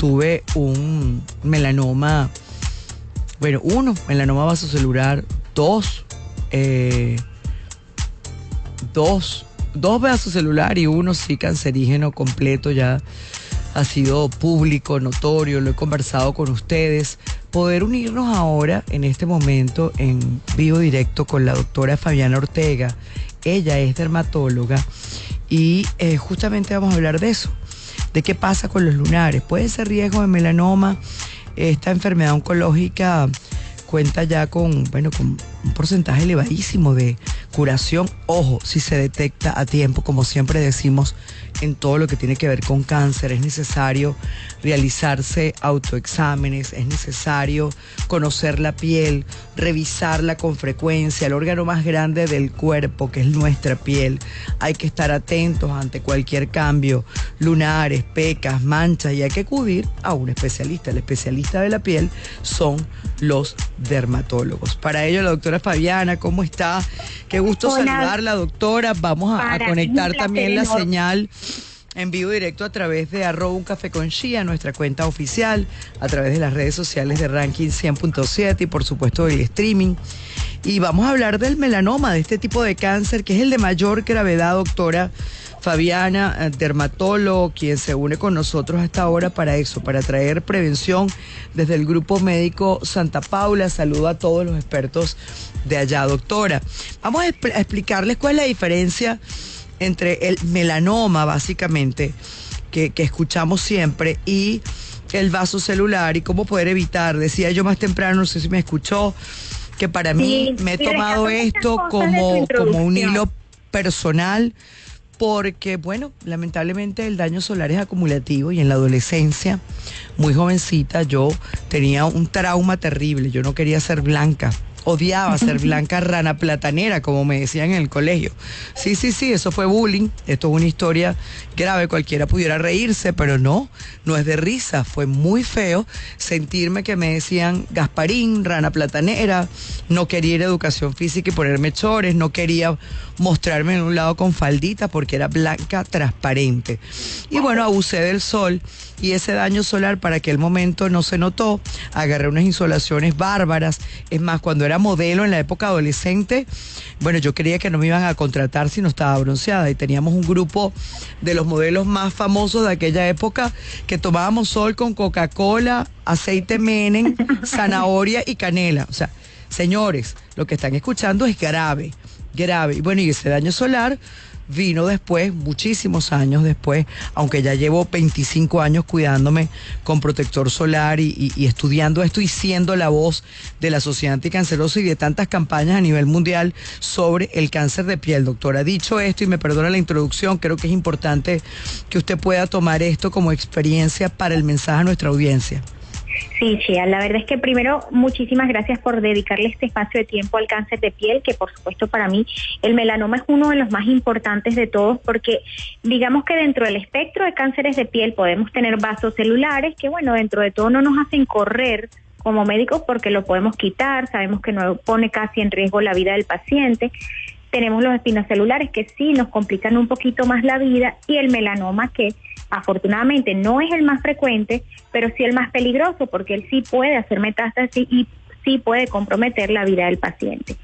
tuve un melanoma, bueno, melanoma vasocelular, dos vasocelular y uno sí cancerígeno completo. Ya ha sido público, notorio, lo he conversado con ustedes. Poder unirnos ahora, en este momento, en vivo directo con la doctora Fabiana Ortega. Ella es dermatóloga y justamente vamos a hablar de eso, de qué pasa con los lunares. ¿Puede ser riesgo de melanoma? Esta enfermedad oncológica cuenta ya con un porcentaje elevadísimo de curación. Ojo, si se detecta a tiempo, como siempre decimos, en todo lo que tiene que ver con cáncer, es necesario realizarse autoexámenes, es necesario conocer la piel, revisarla con frecuencia, el órgano más grande del cuerpo, que es nuestra piel. Hay que estar atentos ante cualquier cambio, lunares, pecas, manchas, y hay que acudir a un especialista. El especialista de la piel son los dermatólogos. Para ello, la doctora Fabiana, ¿cómo está? Qué gusto saludarla, doctora. Vamos a conectar también la señal en vivo directo a través de @uncafeconchia, nuestra cuenta oficial, a través de las redes sociales de Ranking 100.7 y por supuesto del streaming. Y vamos a hablar del melanoma, de este tipo de cáncer que es el de mayor gravedad, doctora Fabiana, dermatólogo, quien se une con nosotros hasta ahora para eso, para traer prevención desde el Grupo Médico Santa Paula. Saludo a todos los expertos de allá, doctora. Vamos a explicarles cuál es la diferencia entre el melanoma, básicamente, que escuchamos siempre, y el vasocelular, y cómo poder evitar. Decía yo más temprano, no sé si me escuchó, que para mí me he tomado esto como un hilo personal, porque, bueno, lamentablemente el daño solar es acumulativo y en la adolescencia, muy jovencita, yo tenía un trauma terrible. Yo no quería ser blanca. Odiaba ser blanca, rana platanera, como me decían en el colegio. Sí, eso fue bullying. Esto es una historia grave, cualquiera pudiera reírse, pero no es de risa. Fue muy feo sentirme que me decían Gasparín, rana platanera. No quería ir a educación física y ponerme chores, no quería mostrarme en un lado con faldita porque era blanca transparente. Y bueno, abusé del sol y ese daño solar para aquel momento no se notó. Agarré unas insolaciones bárbaras. Es más, cuando era modelo en la época adolescente, bueno, yo creía que no me iban a contratar si no estaba bronceada, y teníamos un grupo de los modelos más famosos de aquella época que tomábamos sol con Coca-Cola, aceite Menem, zanahoria y canela. O sea, señores, lo que están escuchando es grave. Y bueno, y ese daño solar vino después, muchísimos años después, aunque ya llevo 25 años cuidándome con protector solar y estudiando esto y siendo la voz de la Sociedad Anticancerosa y de tantas campañas a nivel mundial sobre el cáncer de piel. Doctora, dicho esto, y me perdona la introducción, creo que es importante que usted pueda tomar esto como experiencia para el mensaje a nuestra audiencia. Sí, Chia, la verdad es que primero, muchísimas gracias por dedicarle este espacio de tiempo al cáncer de piel, que por supuesto para mí el melanoma es uno de los más importantes de todos, porque digamos que dentro del espectro de cánceres de piel podemos tener vasocelulares que, bueno, dentro de todo no nos hacen correr como médicos porque lo podemos quitar, sabemos que no pone casi en riesgo la vida del paciente. Tenemos los espinocelulares que sí nos complican un poquito más la vida, y el melanoma, que afortunadamente no es el más frecuente, pero sí el más peligroso, porque él sí puede hacer metástasis y sí puede comprometer la vida del paciente.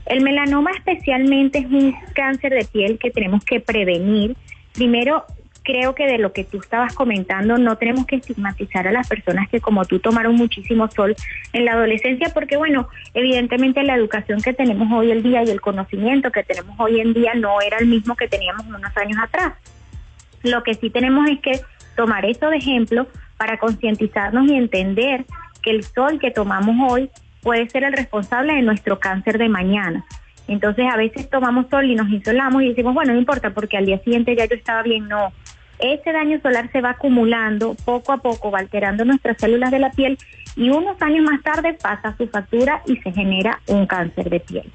El melanoma especialmente es un cáncer de piel que tenemos que prevenir. Primero, creo que de lo que tú estabas comentando, no tenemos que estigmatizar a las personas que, como tú, tomaron muchísimo sol en la adolescencia, porque, bueno, evidentemente la educación que tenemos hoy en día y el conocimiento que tenemos hoy en día no era el mismo que teníamos unos años atrás. Lo que sí tenemos es que tomar eso de ejemplo para concientizarnos y entender que el sol que tomamos hoy puede ser el responsable de nuestro cáncer de mañana. Entonces, a veces tomamos sol y nos insolamos y decimos, bueno, no importa porque al día siguiente ya yo estaba bien. No, ese daño solar se va acumulando, poco a poco va alterando nuestras células de la piel, y unos años más tarde pasa su factura y se genera un cáncer de piel.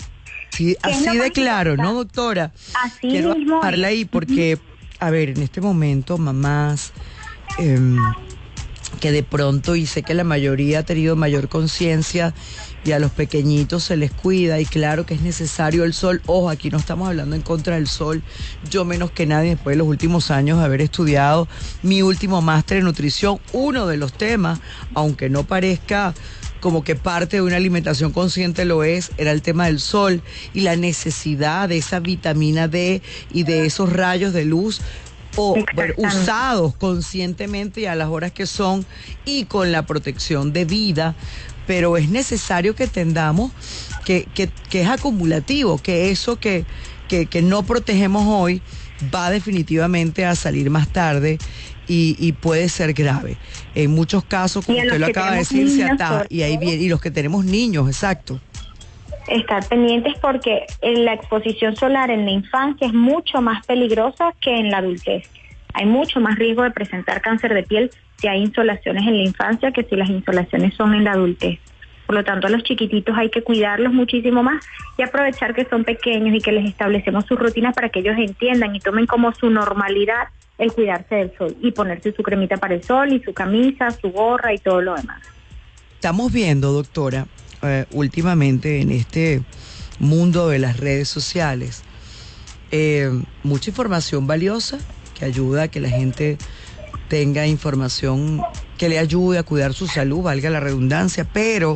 Sí, así de claro, ¿no, doctora? Así quiero mismo dejarla ahí porque, a ver, en este momento, mamás, que de pronto, y sé que la mayoría ha tenido mayor conciencia y a los pequeñitos se les cuida, y claro que es necesario el sol. Ojo, aquí no estamos hablando en contra del sol, yo menos que nadie, después de los últimos años de haber estudiado mi último máster en nutrición, uno de los temas, aunque no parezca como que parte de una alimentación consciente lo es, era el tema del sol y la necesidad de esa vitamina D y de esos rayos de luz usados conscientemente y a las horas que son y con la protección debida, pero es necesario que entendamos que es acumulativo, que eso que no protegemos hoy va definitivamente a salir más tarde y puede ser grave. En muchos casos, como usted lo acaba de decir, se ataja y ahí viene, y los que tenemos niños, exacto. Estar pendientes porque la exposición solar en la infancia es mucho más peligrosa que en la adultez. Hay mucho más riesgo de presentar cáncer de piel si hay insolaciones en la infancia que si las insolaciones son en la adultez. Por lo tanto, a los chiquititos hay que cuidarlos muchísimo más y aprovechar que son pequeños y que les establecemos sus rutinas para que ellos entiendan y tomen como su normalidad el cuidarse del sol y ponerse su cremita para el sol y su camisa, su gorra y todo lo demás. Estamos viendo, doctora, últimamente en este mundo de las redes sociales, mucha información valiosa que ayuda a que la gente tenga información que le ayude a cuidar su salud, valga la redundancia, pero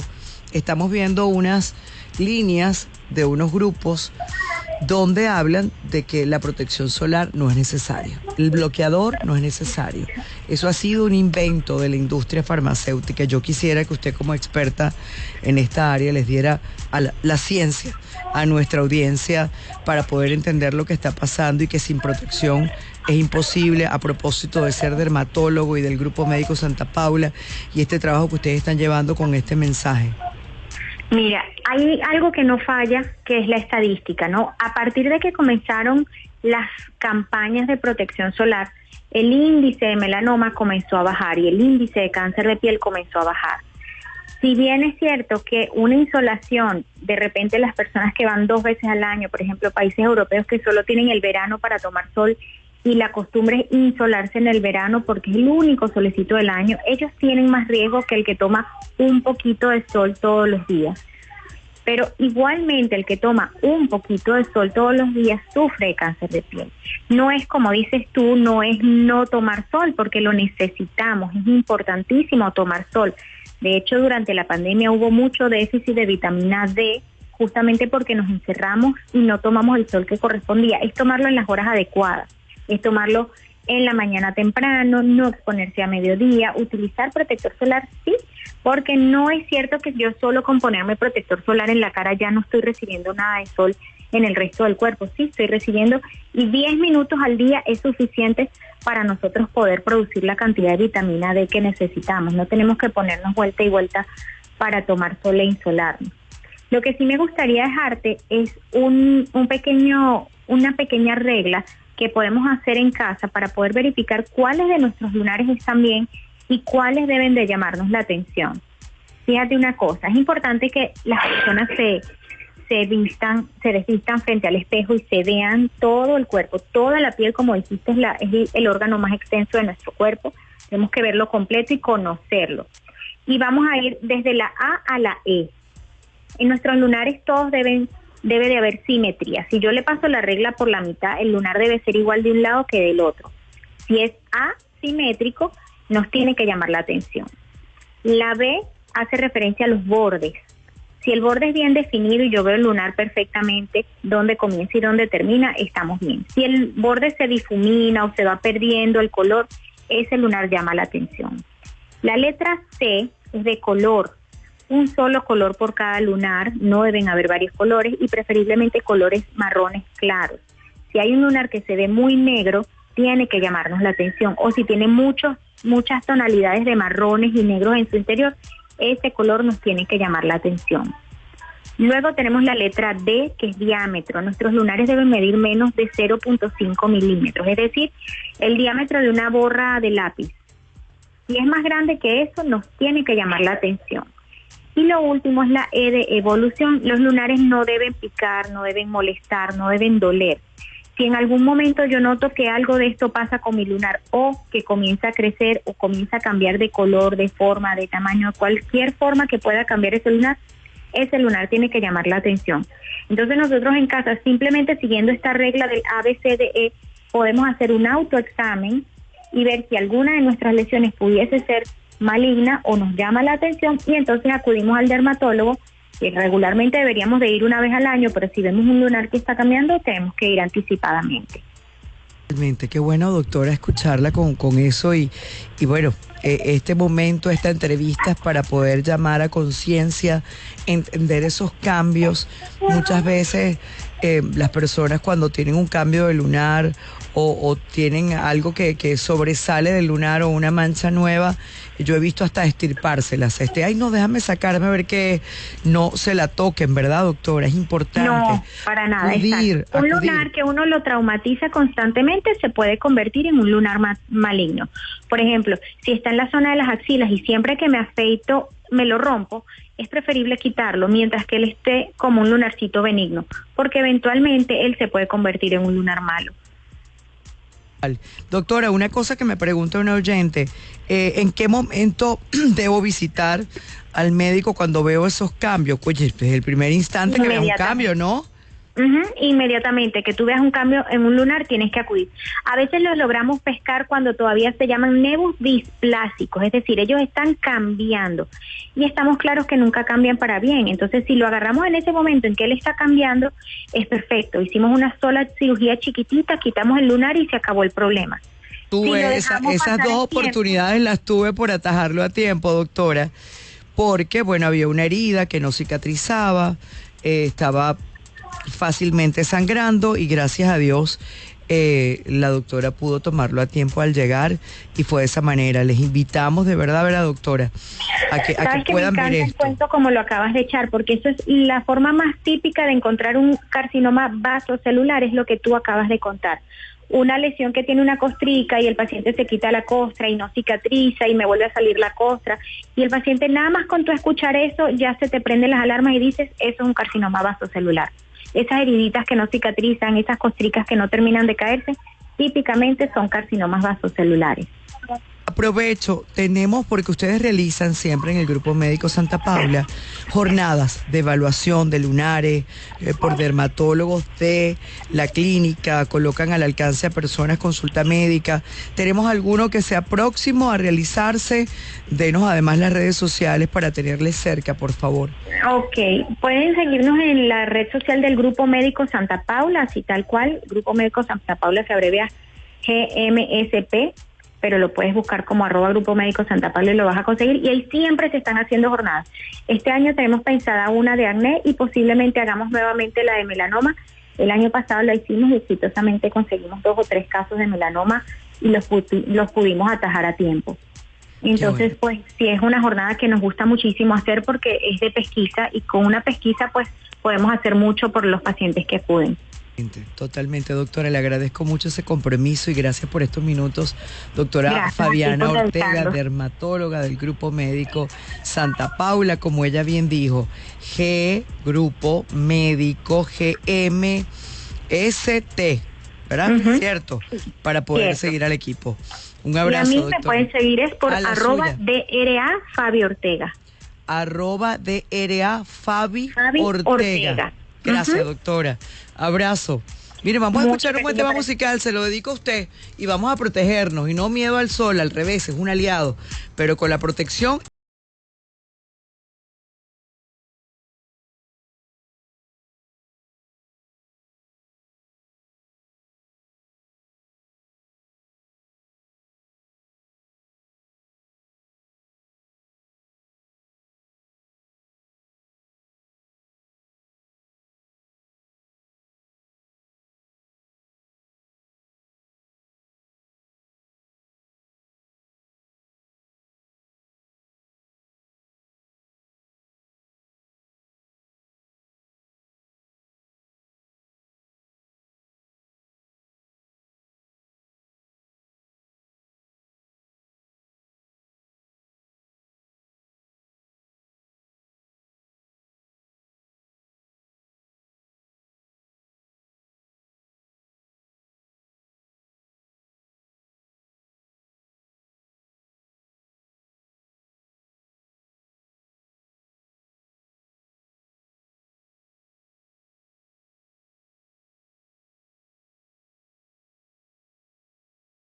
estamos viendo unas líneas de unos grupos donde hablan de que la protección solar no es necesaria, el bloqueador no es necesario. Eso ha sido un invento de la industria farmacéutica. Yo quisiera que usted, como experta en esta área, les diera a la ciencia a nuestra audiencia para poder entender lo que está pasando y que sin protección es imposible, a propósito de ser dermatólogo y del Grupo Médico Santa Paula y este trabajo que ustedes están llevando con este mensaje. Mira, hay algo que no falla, que es la estadística, ¿no? A partir de que comenzaron las campañas de protección solar, el índice de melanoma comenzó a bajar y el índice de cáncer de piel comenzó a bajar. Si bien es cierto que una insolación, de repente las personas que van 2 veces al año, por ejemplo, países europeos que solo tienen el verano para tomar sol y la costumbre es insolarse en el verano porque es el único solecito del año, ellos tienen más riesgo que el que toma un poquito de sol todos los días. Pero igualmente el que toma un poquito de sol todos los días sufre de cáncer de piel. No es como dices tú, no es no tomar sol porque lo necesitamos, es importantísimo tomar sol. De hecho, durante la pandemia hubo mucho déficit de vitamina D justamente porque nos encerramos y no tomamos el sol que correspondía. Es tomarlo en las horas adecuadas, es tomarlo en la mañana temprano, no exponerse a mediodía, utilizar protector solar, sí, porque no es cierto que yo solo con ponerme protector solar en la cara ya no estoy recibiendo nada de sol en el resto del cuerpo, sí estoy recibiendo, y 10 minutos al día es suficiente para nosotros poder producir la cantidad de vitamina D que necesitamos. No tenemos que ponernos vuelta y vuelta para tomar sol e insolarnos. Lo que sí me gustaría dejarte es una pequeña regla que podemos hacer en casa para poder verificar cuáles de nuestros lunares están bien y cuáles deben de llamarnos la atención. Fíjate una cosa, es importante que las personas se desvistan frente al espejo y se vean todo el cuerpo, toda la piel, como dijiste, es el órgano más extenso de nuestro cuerpo. Tenemos que verlo completo y conocerlo. Y vamos a ir desde la A a la E. En nuestros lunares todos debe de haber simetría. Si yo le paso la regla por la mitad, el lunar debe ser igual de un lado que del otro. Si es asimétrico, nos tiene que llamar la atención. La B hace referencia a los bordes. Si el borde es bien definido y yo veo el lunar perfectamente dónde comienza y dónde termina, estamos bien. Si el borde se difumina o se va perdiendo el color, ese lunar llama la atención. La letra C es de color. Un solo color por cada lunar, no deben haber varios colores y preferiblemente colores marrones claros. Si hay un lunar que se ve muy negro, tiene que llamarnos la atención. O si tiene muchas tonalidades de marrones y negros en su interior, ese color nos tiene que llamar la atención. Luego tenemos la letra D, que es diámetro. Nuestros lunares deben medir menos de 0.5 milímetros, es decir, el diámetro de una borra de lápiz. Si es más grande que eso, nos tiene que llamar la atención. Y lo último es la E de evolución. Los lunares no deben picar, no deben molestar, no deben doler. Si en algún momento yo noto que algo de esto pasa con mi lunar o que comienza a crecer o comienza a cambiar de color, de forma, de tamaño, cualquier forma que pueda cambiar ese lunar tiene que llamar la atención. Entonces nosotros en casa, simplemente siguiendo esta regla del ABCDE, podemos hacer un autoexamen y ver si alguna de nuestras lesiones pudiese ser maligna o nos llama la atención, y entonces acudimos al dermatólogo, que regularmente deberíamos de ir una vez al año, pero si vemos un lunar que está cambiando, tenemos que ir anticipadamente. Realmente, qué bueno, doctora, escucharla con eso y bueno, este momento, esta entrevista es para poder llamar a conciencia, entender esos cambios. Muchas veces las personas cuando tienen un cambio de lunar o tienen algo que sobresale del lunar o una mancha nueva, yo he visto hasta estirpárselas. Ay, no, déjame sacarme a ver que no se la toquen, ¿verdad, doctora? Es importante. No, para nada. Acudir. Un lunar que uno lo traumatiza constantemente se puede convertir en un lunar maligno. Por ejemplo, si está en la zona de las axilas y siempre que me afeito me lo rompo, es preferible quitarlo mientras que él esté como un lunarcito benigno, porque eventualmente él se puede convertir en un lunar malo. Doctora, una cosa que me pregunta una oyente, ¿en qué momento debo visitar al médico cuando veo esos cambios? Oye, es el primer instante que veo un cambio, ¿no? Inmediatamente que tú veas un cambio en un lunar tienes que acudir. A veces los logramos pescar cuando todavía se llaman nevus displásicos, es decir, ellos están cambiando y estamos claros que nunca cambian para bien. Entonces, si lo agarramos en ese momento en que él está cambiando, es perfecto. Hicimos una sola cirugía chiquitita, quitamos el lunar y se acabó el problema. Tuve esas dos oportunidades, las tuve por atajarlo a tiempo, doctora, porque bueno, había una herida que no cicatrizaba, estaba fácilmente sangrando y gracias a Dios la doctora pudo tomarlo a tiempo al llegar y fue de esa manera. Les invitamos de verdad, ¿verdad, doctora? A que puedan ver esto. Me encanta el cuento como lo acabas de echar, porque eso es la forma más típica de encontrar un carcinoma vasocelular, es lo que tú acabas de contar. Una lesión que tiene una costrica y el paciente se quita la costra y no cicatriza y me vuelve a salir la costra, y el paciente nada más con tu escuchar eso ya se te prenden las alarmas y dices, eso es un carcinoma vasocelular. Esas heriditas que no cicatrizan, esas costricas que no terminan de caerse, típicamente son carcinomas vasocelulares. Aprovecho, tenemos, porque ustedes realizan siempre en el Grupo Médico Santa Paula jornadas de evaluación de lunares por dermatólogos de la clínica, colocan al alcance a personas consulta médica. ¿Tenemos alguno que sea próximo a realizarse? Denos además las redes sociales para tenerles cerca, por favor. Ok, pueden seguirnos en la red social del Grupo Médico Santa Paula, así tal cual. Grupo Médico Santa Paula se abrevia GMSP, pero lo puedes buscar como @Grupo Médico Santa Paula y lo vas a conseguir, y ahí siempre se están haciendo jornadas. Este año tenemos pensada una de acné y posiblemente hagamos nuevamente la de melanoma. El año pasado la hicimos y exitosamente conseguimos 2 o 3 casos de melanoma y los pudimos atajar a tiempo. Entonces, pues sí, es una jornada que nos gusta muchísimo hacer porque es de pesquisa, y con una pesquisa pues podemos hacer mucho por los pacientes que acuden. Totalmente, doctora, le agradezco mucho ese compromiso y gracias por estos minutos. Doctora Gracias, Fabiana Ortega, dermatóloga del Grupo Médico Santa Paula, como ella bien dijo, Grupo Médico GMST, ¿verdad? ¿Cierto? Para poder seguir al equipo. Un abrazo, y a mí doctora. Me pueden seguir es por @DRA Fabi Ortega. @DRA Fabi Ortega. Gracias, doctora. Abrazo. Mire, vamos a escuchar un buen tema musical, se lo dedico a usted, y vamos a protegernos, y no miedo al sol, al revés, es un aliado, pero con la protección